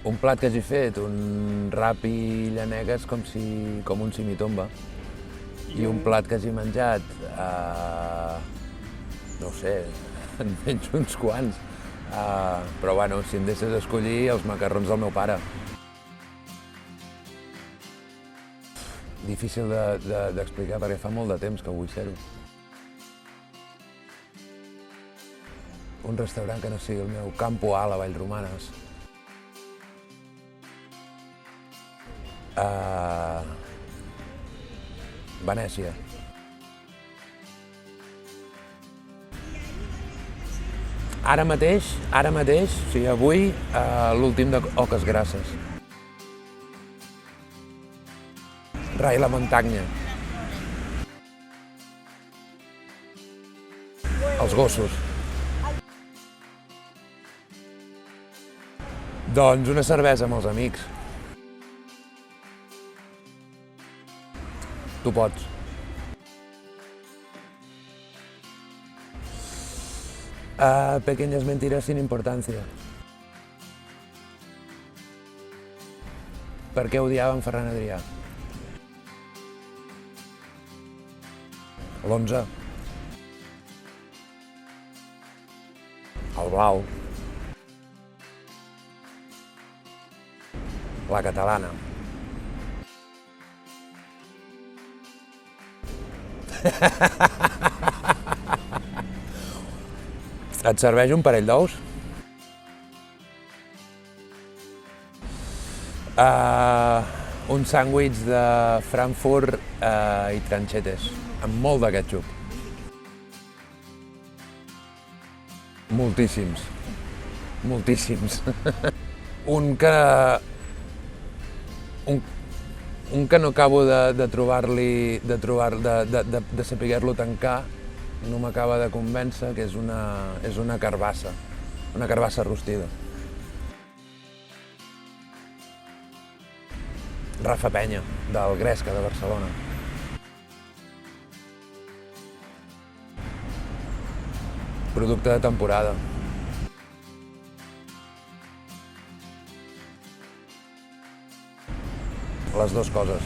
Un plat que hagi fet, un rapi llanegues com un simitomba. I un plat que hagi menjat, no ho sé, en menjo uns quants. Però bueno, si em deixes escollir, els macarrons del meu pare. Difícil d'explicar perquè fa molt de temps que vull ser-ho. Un restaurant que no sigui el meu, Campo A, a Vallromanes. Venècia. Ara mateix, o sigui, avui, l'últim de Oques Grasses. Rai la Montagna. Els gossos. Doncs una cervesa amb els amics. Tu pots. Pequeñas mentiras sin importancia. Per què odiava en Ferran Adrià? L'11. El blau. La catalana. Et serveix un parell d'ous? Un sàndwich de Frankfurt i tranxetes, amb molt de ketchup. Moltíssims. Moltíssims. Un que no acabo de trobar-li, de saber-lo tancar, no m'acaba de convèncer, que és una carbassa rostida. Rafa Penya, del Gresca de Barcelona. Producte de temporada. Les dues coses.